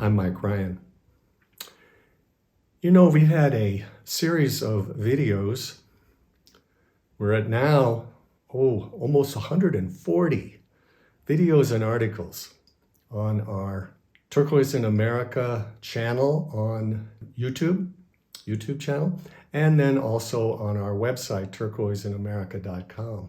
I'm Mike Ryan. You know, we've had a series of videos. We're at now, almost 140 videos and articles on our Turquoise in America channel on YouTube channel, and then also on our website, turquoiseinamerica.com.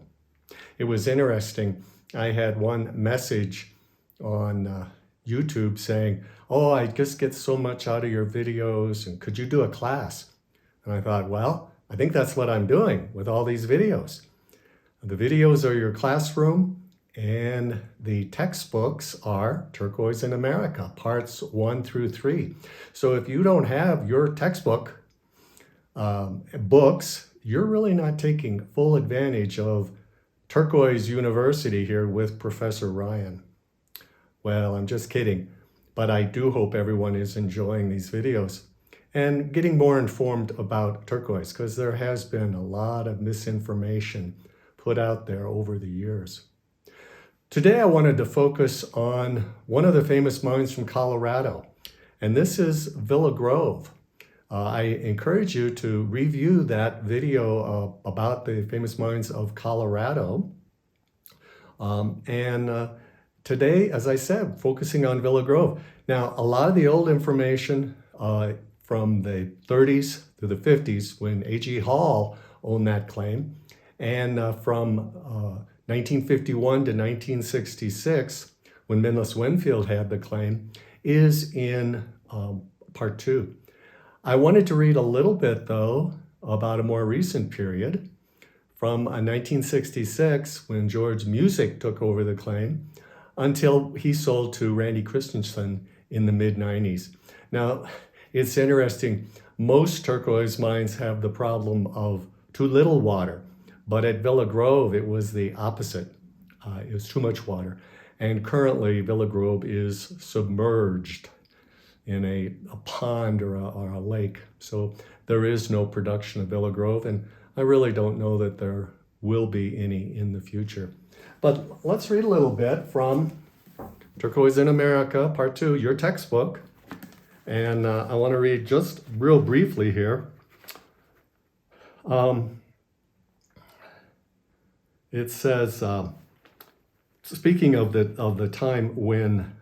It was interesting. I had one message on YouTube saying, "Oh, I just get so much out of your videos, and could you do a class?" And I thought, well, I think that's what I'm doing with all these videos. The videos are your classroom, and the textbooks are Turquoise in America, parts 1 through 3. So if you don't have your textbook books, you're really not taking full advantage of Turquoise University here with Professor Ryan. Well, I'm just kidding, but I do hope everyone is enjoying these videos and getting more informed about Turquoise, because there has been a lot of misinformation put out there over the years. Today I wanted to focus on one of the famous mines from Colorado, and this is Villa Grove. I encourage you to review that video about the famous mines of Colorado. Today, as I said, focusing on Villa Grove. Now, a lot of the old information from the 30s to the 50s when A.G. Hall owned that claim, and from 1951 to 1966 when Mindless Winfield had the claim, is in part 2. I wanted to read a little bit, though, about a more recent period from 1966 when George Music took over the claim until he sold to Randy Christensen in the mid-90s. Now, it's interesting. Most turquoise mines have the problem of too little water, but at Villa Grove, it was the opposite. It was too much water. And currently, Villa Grove is submerged in a pond or a lake. So there is no production of Villa Grove, and I really don't know that there will be any in the future. But let's read a little bit from Turquoise in America, Part 2, your textbook. And I want to read just real briefly here. It says, speaking of the time when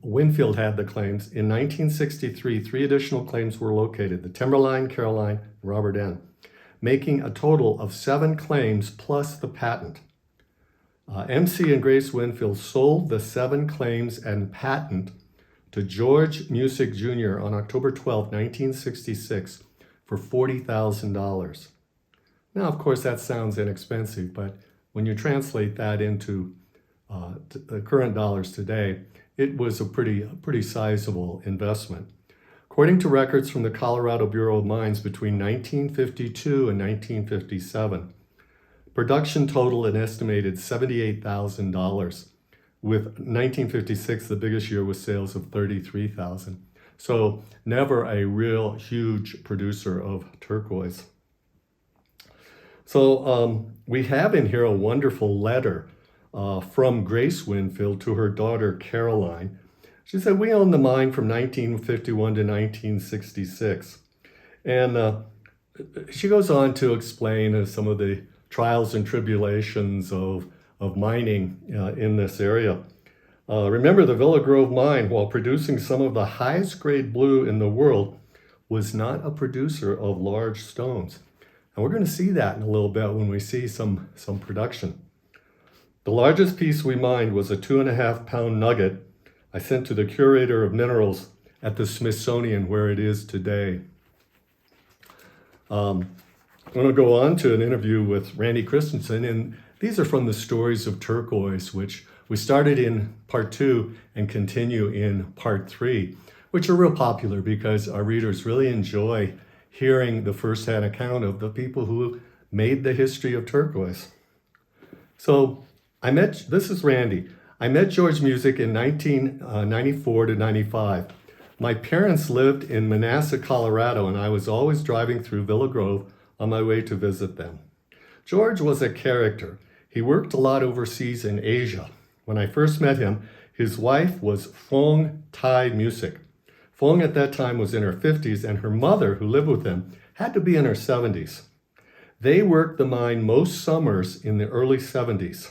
Winfield had the claims, in 1963, 3 additional claims were located: the Timberline, Caroline, and Robert N., making a total of 7 claims plus the patent. MC and Grace Winfield sold the 7 claims and patent to George Music Jr. on October 12, 1966 for $40,000. Now, of course, that sounds inexpensive, but when you translate that into the current dollars today, it was a pretty sizable investment. According to records from the Colorado Bureau of Mines between 1952 and 1957, production totaled an estimated $78,000, with 1956 the biggest year with sales of $33,000. So never a real huge producer of turquoise. So we have in here a wonderful letter from Grace Winfield to her daughter Caroline. She said, "We owned the mine from 1951 to 1966. And she goes on to explain some of the trials and tribulations of mining in this area. Remember, the Villa Grove mine, while producing some of the highest grade blue in the world, was not a producer of large stones." And we're going to see that in a little bit when we see some production. "The largest piece we mined was a 2.5-pound nugget I sent to the curator of minerals at the Smithsonian, where it is today." I'm going to go on to an interview with Randy Christensen, and these are from the Stories of Turquoise, which we started in part 2 and continue in part 3, which are real popular because our readers really enjoy hearing the first-hand account of the people who made the history of turquoise. So this is Randy. "I met George Music in 1994 to 95. My parents lived in Manassas, Colorado, and I was always driving through Villa Grove on my way to visit them. George was a character. He worked a lot overseas in Asia. When I first met him, His wife was Fong Thai Music. Fong at that time was in her 50s, and her mother, who lived with him, had to be in her 70s. They worked the mine most summers in the early 70s.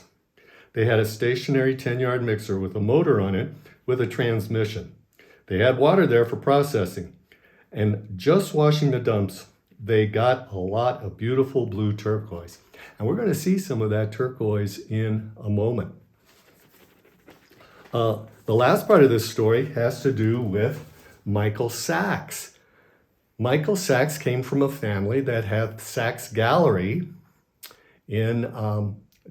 They had a stationary 10-yard mixer with a motor on it with a transmission. They had water there for processing. And just washing the dumps, they got a lot of beautiful blue turquoise. And we're going to see some of that turquoise in a moment. The last part of this story has to do with Michael Sachs. Michael Sachs came from a family that had Sachs Gallery in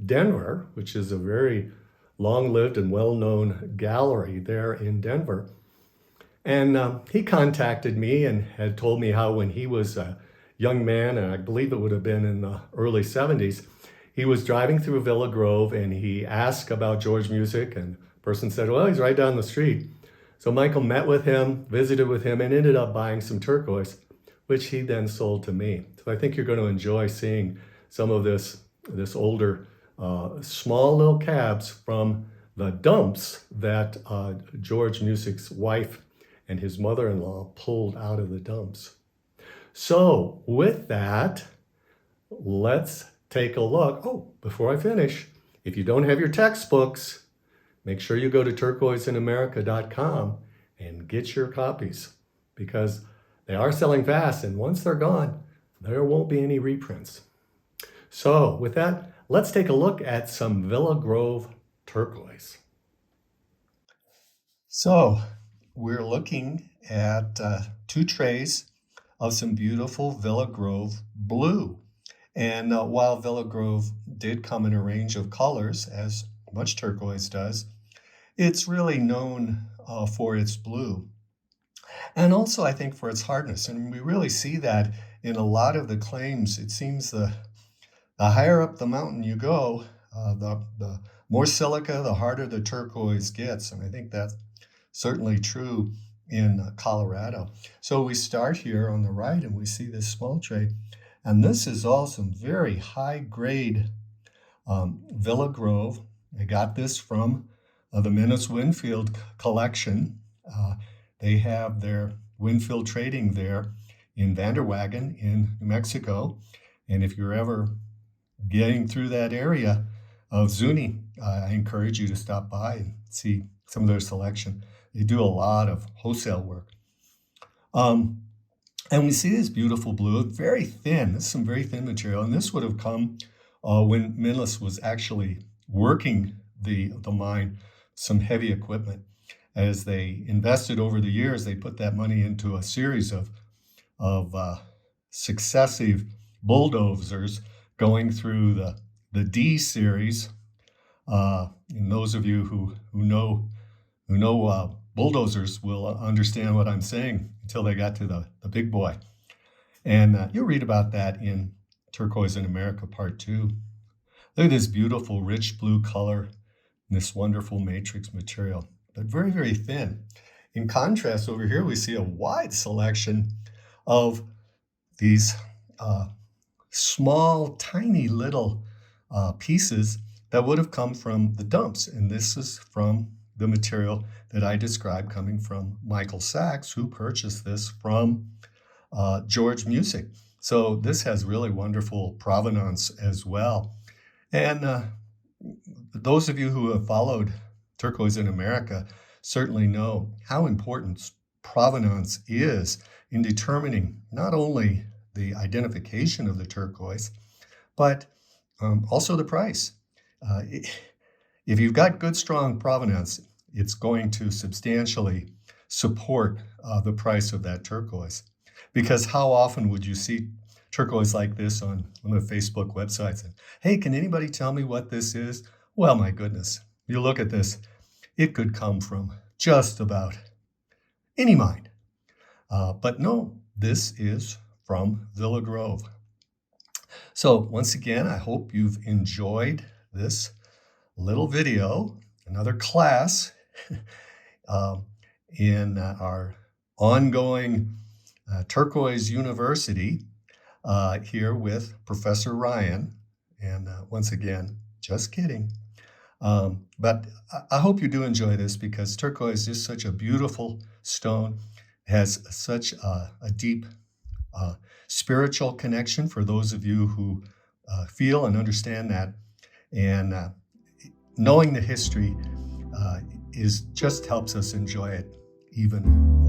Denver, which is a very long-lived and well-known gallery there in Denver. And he contacted me and had told me how when he was a young man, and I believe it would have been in the early 70s, he was driving through Villa Grove and he asked about George Music, and the person said, well, he's right down the street. So Michael met with him, visited with him, and ended up buying some turquoise, which he then sold to me. So I think you're going to enjoy seeing some of this older, small little cabs from the dumps that George Music's wife and his mother-in-law pulled out of the dumps. So with that, let's take a look. Oh, before I finish, if you don't have your textbooks, make sure you go to turquoiseinamerica.com and get your copies, because they are selling fast, and once they're gone, there won't be any reprints. So with that, let's take a look at some Villa Grove turquoise. So we're looking at 2 trays of some beautiful Villa Grove blue. And while Villa Grove did come in a range of colors, as much turquoise does, it's really known for its blue. And also, I think, for its hardness. And we really see that in a lot of the claims. It seems the higher up the mountain you go, the more silica, the harder the turquoise gets. And I think that's certainly true in Colorado. So we start here on the right and we see this small tray. And this is all some very high grade Villa Grove. I got this from the Menace Winfield collection. They have their Winfield trading there in Vanderwagen in New Mexico. And if you're ever getting through that area of Zuni, I encourage you to stop by and see some of their selection. They do a lot of wholesale work. And we see this beautiful blue, very thin. This is some very thin material. And this would have come when Menace was actually working the mine, some heavy equipment. As they invested over the years, they put that money into a series of successive bulldozers going through the D series. And those of you who know bulldozers will understand what I'm saying until they got to the big boy. And you'll read about that in Turquoise in America Part 2. Look at this beautiful rich blue color, this wonderful matrix material, but very, very thin. In contrast, over here we see a wide selection of these small, tiny little pieces that would have come from the dumps. And this is from the material that I described coming from Michael Sachs, who purchased this from George Music. So this has really wonderful provenance as well. And those of you who have followed Turquoise in America certainly know how important provenance is in determining not only the identification of the turquoise, but also the price. If you've got good, strong provenance, it's going to substantially support the price of that turquoise. Because how often would you see turquoise like this on one of the Facebook websites? And, hey, can anybody tell me what this is? Well, my goodness, you look at this, it could come from just about any mine. But no, this is from Villa Grove. So once again, I hope you've enjoyed this little video, another class in our ongoing Turquoise University here with Professor Ryan. And once again, just kidding. But I hope you do enjoy this because turquoise is such a beautiful stone, has such a deep uh, spiritual connection for those of you who feel and understand that. And knowing the history is just helps us enjoy it even